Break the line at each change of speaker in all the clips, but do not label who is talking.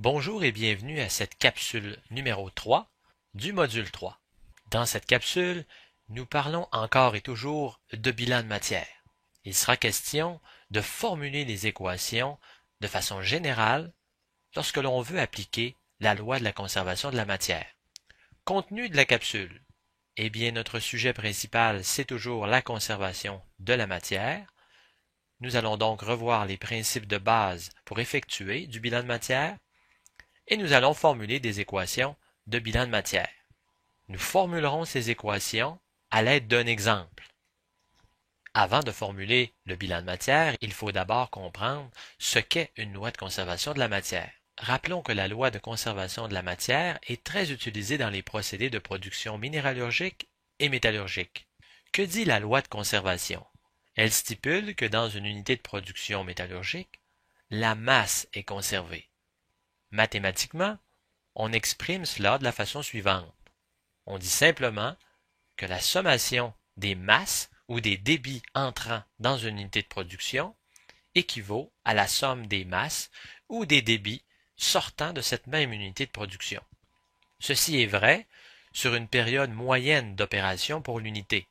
Bonjour et bienvenue à cette capsule numéro 3 du module 3. Dans cette capsule, nous parlons encore et toujours de bilan de matière. Il sera question de formuler les équations de façon générale lorsque l'on veut appliquer la loi de la conservation de la matière. Contenu de la capsule. Eh bien, notre sujet principal, c'est toujours la conservation de la matière. Nous allons donc revoir les principes de base pour effectuer du bilan de matière. Et nous allons formuler des équations de bilan de matière. Nous formulerons ces équations à l'aide d'un exemple. Avant de formuler le bilan de matière, il faut d'abord comprendre ce qu'est une loi de conservation de la matière. Rappelons que la loi de conservation de la matière est très utilisée dans les procédés de production minéralurgique et métallurgique. Que dit la loi de conservation? Elle stipule que dans une unité de production métallurgique, la masse est conservée. Mathématiquement, on exprime cela de la façon suivante. On dit simplement que la sommation des masses ou des débits entrant dans une unité de production équivaut à la somme des masses ou des débits sortant de cette même unité de production. Ceci est vrai sur une période moyenne d'opération pour l'unité.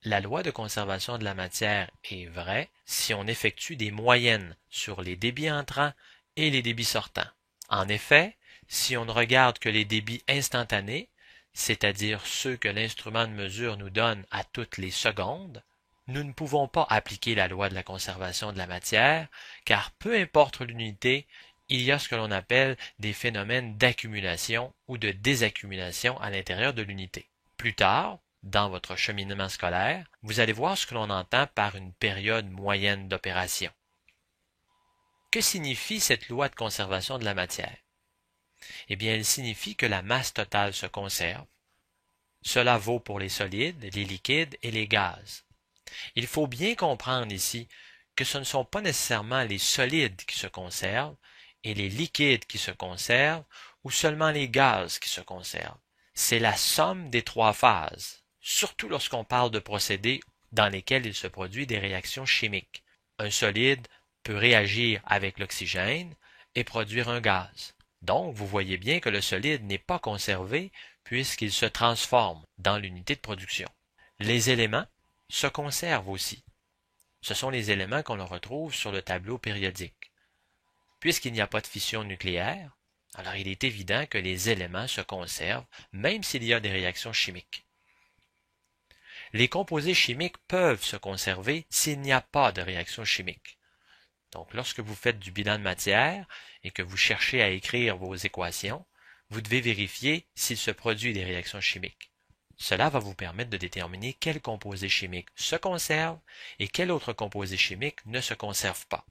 La loi de conservation de la matière est vraie si on effectue des moyennes sur les débits entrants et les débits sortants. En effet, si on ne regarde que les débits instantanés, c'est-à-dire ceux que l'instrument de mesure nous donne à toutes les secondes, nous ne pouvons pas appliquer la loi de la conservation de la matière, car peu importe l'unité, il y a ce que l'on appelle des phénomènes d'accumulation ou de désaccumulation à l'intérieur de l'unité. Plus tard, dans votre cheminement scolaire, vous allez voir ce que l'on entend par une période moyenne d'opération. Que signifie cette loi de conservation de la matière? Eh bien, elle signifie que la masse totale se conserve. Cela vaut pour les solides, les liquides et les gaz. Il faut bien comprendre ici que ce ne sont pas nécessairement les solides qui se conservent et les liquides qui se conservent ou seulement les gaz qui se conservent. C'est la somme des trois phases, surtout lorsqu'on parle de procédés dans lesquels il se produit des réactions chimiques. Un solide peut réagir avec l'oxygène et produire un gaz. Donc, vous voyez bien que le solide n'est pas conservé puisqu'il se transforme dans l'unité de production. Les éléments se conservent aussi. Ce sont les éléments qu'on retrouve sur le tableau périodique. Puisqu'il n'y a pas de fission nucléaire, alors il est évident que les éléments se conservent même s'il y a des réactions chimiques. Les composés chimiques peuvent se conserver s'il n'y a pas de réaction chimique. Donc, lorsque vous faites du bilan de matière et que vous cherchez à écrire vos équations, vous devez vérifier s'il se produit des réactions chimiques. Cela va vous permettre de déterminer quel composé chimique se conserve et quel autre composé chimique ne se conserve pas.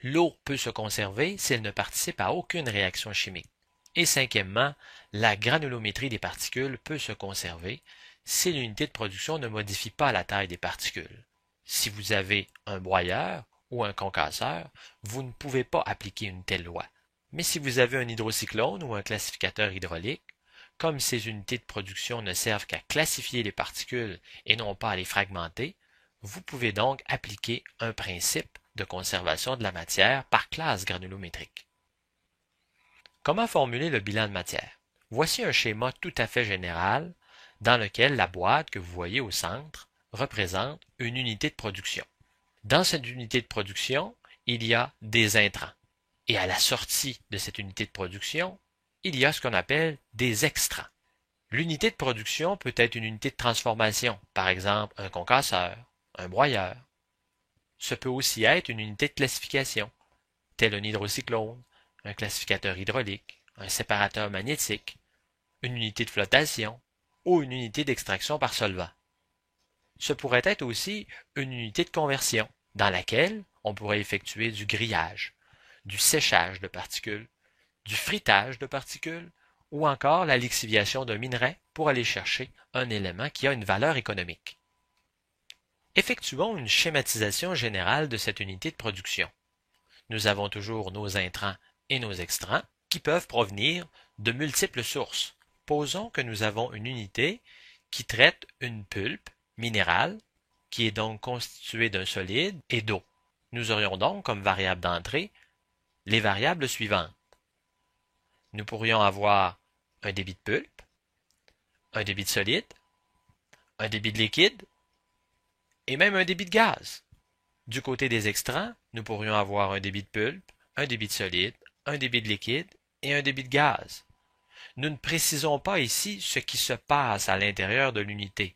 L'eau peut se conserver si elle ne participe à aucune réaction chimique. Et cinquièmement, la granulométrie des particules peut se conserver si l'unité de production ne modifie pas la taille des particules. Si vous avez un broyeur ou un concasseur, vous ne pouvez pas appliquer une telle loi. Mais si vous avez un hydrocyclone ou un classificateur hydraulique, comme ces unités de production ne servent qu'à classifier les particules et non pas à les fragmenter, vous pouvez donc appliquer un principe de conservation de la matière par classe granulométrique. Comment formuler le bilan de matière? Voici un schéma tout à fait général dans lequel la boîte que vous voyez au centre représente une unité de production. Dans cette unité de production, il y a des intrants. Et à la sortie de cette unité de production, il y a ce qu'on appelle des extrants. L'unité de production peut être une unité de transformation, par exemple un concasseur, un broyeur. Ce peut aussi être une unité de classification, tel un hydrocyclone, un classificateur hydraulique, un séparateur magnétique, une unité de flottation ou une unité d'extraction par solvant. Ce pourrait être aussi une unité de conversion, dans laquelle on pourrait effectuer du grillage, du séchage de particules, du fritage de particules, ou encore la lixiviation d'un minerai pour aller chercher un élément qui a une valeur économique. Effectuons une schématisation générale de cette unité de production. Nous avons toujours nos intrants et nos extrants qui peuvent provenir de multiples sources. Posons que nous avons une unité qui traite une pulpe minérale qui est donc constituée d'un solide et d'eau. Nous aurions donc comme variable d'entrée les variables suivantes. nous pourrions avoir un débit de pulpe, un débit de solide, un débit de liquide et même un débit de gaz. Du côté des extrants, nous pourrions avoir un débit de pulpe, un débit de solide, un débit de liquide et un débit de gaz. Nous ne précisons pas ici ce qui se passe à l'intérieur de l'unité.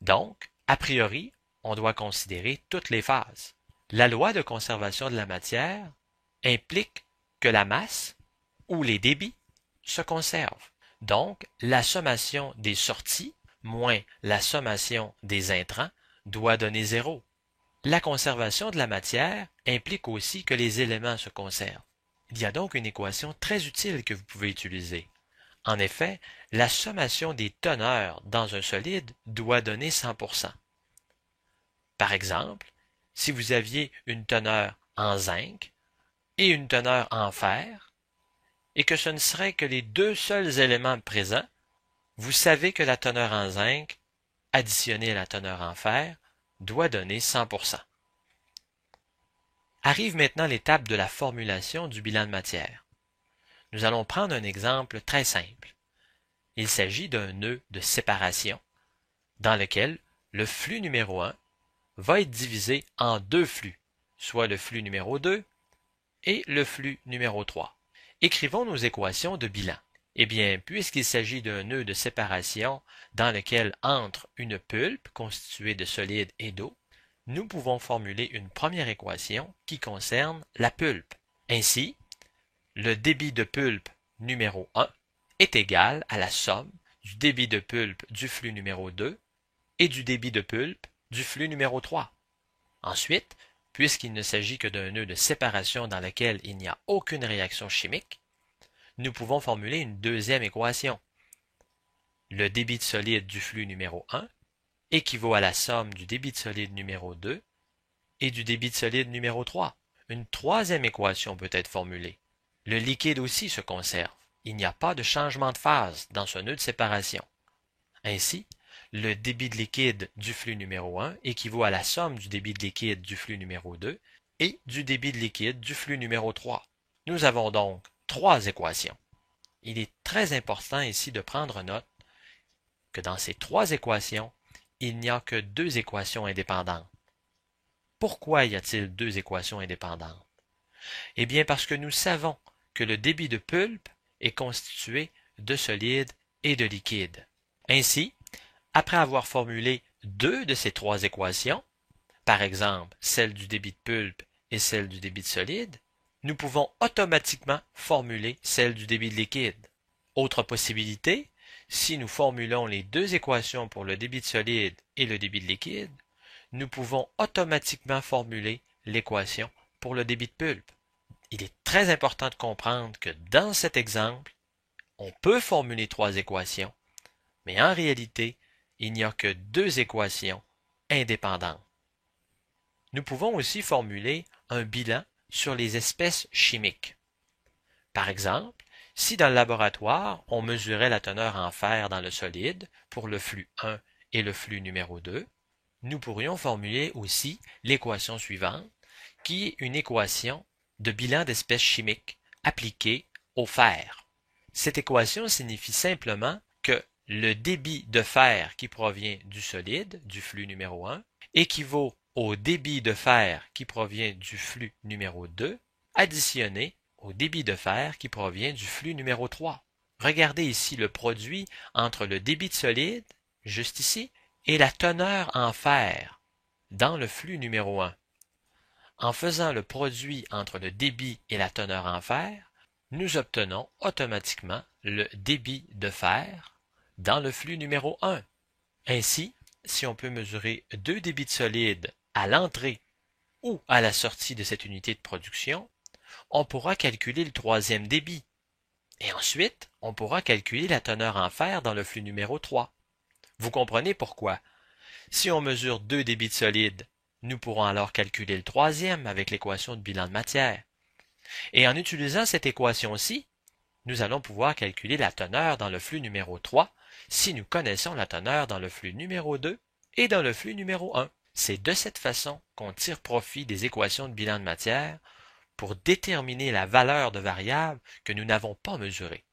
Donc, a priori, on doit considérer toutes les phases. La loi de conservation de la matière implique que la masse ou les débits se conservent. Donc, la sommation des sorties moins la sommation des intrants doit donner 0. La conservation de la matière implique aussi que les éléments se conservent. Il y a donc une équation très utile que vous pouvez utiliser. En effet, la sommation des teneurs dans un solide doit donner 100%. Par exemple, si vous aviez une teneur en zinc et une teneur en fer, et que ce ne serait que les deux seuls éléments présents, vous savez que la teneur en zinc, additionnée à la teneur en fer, doit donner 100%. Arrive maintenant l'étape de la formulation du bilan de matière. Nous allons prendre un exemple très simple. Il s'agit d'un nœud de séparation dans lequel le flux numéro 1 va être divisé en deux flux, soit le flux numéro 2 et le flux numéro 3. Écrivons nos équations de bilan. Eh bien, puisqu'il s'agit d'un nœud de séparation dans lequel entre une pulpe constituée de solide et d'eau, nous pouvons formuler une première équation qui concerne la pulpe. Ainsi, le débit de pulpe numéro 1 est égal à la somme du débit de pulpe du flux numéro 2 et du débit de pulpe du flux numéro 3. Ensuite, puisqu'il ne s'agit que d'un nœud de séparation dans lequel il n'y a aucune réaction chimique, nous pouvons formuler une deuxième équation. Le débit de solide du flux numéro 1 équivaut à la somme du débit de solide numéro 2 et du débit de solide numéro 3. Une troisième équation peut être formulée. Le liquide aussi se conserve. Il n'y a pas de changement de phase dans ce nœud de séparation. Ainsi, le débit de liquide du flux numéro 1 équivaut à la somme du débit de liquide du flux numéro 2 et du débit de liquide du flux numéro 3. Nous avons donc trois équations. Il est très important ici de prendre note que dans ces trois équations, il n'y a que deux équations indépendantes. Pourquoi y a-t-il deux équations indépendantes? Eh bien parce que nous savons que le débit de pulpe est constitué de solide et de liquide. Ainsi, après avoir formulé deux de ces trois équations, par exemple celle du débit de pulpe et celle du débit de solide, nous pouvons automatiquement formuler celle du débit de liquide. Autre possibilité, si nous formulons les deux équations pour le débit de solide et le débit de liquide, nous pouvons automatiquement formuler l'équation pour le débit de pulpe. Il est très important de comprendre que dans cet exemple, on peut formuler trois équations, mais en réalité, il n'y a que deux équations indépendantes. Nous pouvons aussi formuler un bilan sur les espèces chimiques. Par exemple, si dans le laboratoire, on mesurait la teneur en fer dans le solide pour le flux 1 et le flux numéro 2, nous pourrions formuler aussi l'équation suivante, qui est une équation de bilan d'espèces chimiques appliquée au fer. Cette équation signifie simplement que le débit de fer qui provient du solide, du flux numéro 1, équivaut au débit de fer qui provient du flux numéro 2, additionné au débit de fer qui provient du flux numéro 3. Regardez ici le produit entre le débit de solide, juste ici, et la teneur en fer dans le flux numéro 1. En faisant le produit entre le débit et la teneur en fer, nous obtenons automatiquement le débit de fer dans le flux numéro 1. Ainsi, si on peut mesurer deux débits de solide à l'entrée ou à la sortie de cette unité de production, on pourra calculer le troisième débit. Et ensuite, on pourra calculer la teneur en fer dans le flux numéro 3. Vous comprenez pourquoi? Si on mesure deux débits de solide, nous pourrons alors calculer le troisième avec l'équation de bilan de matière. Et en utilisant cette équation-ci, nous allons pouvoir calculer la teneur dans le flux numéro 3 si nous connaissons la teneur dans le flux numéro 2 et dans le flux numéro 1. C'est de cette façon qu'on tire profit des équations de bilan de matière pour déterminer la valeur de variables que nous n'avons pas mesurées.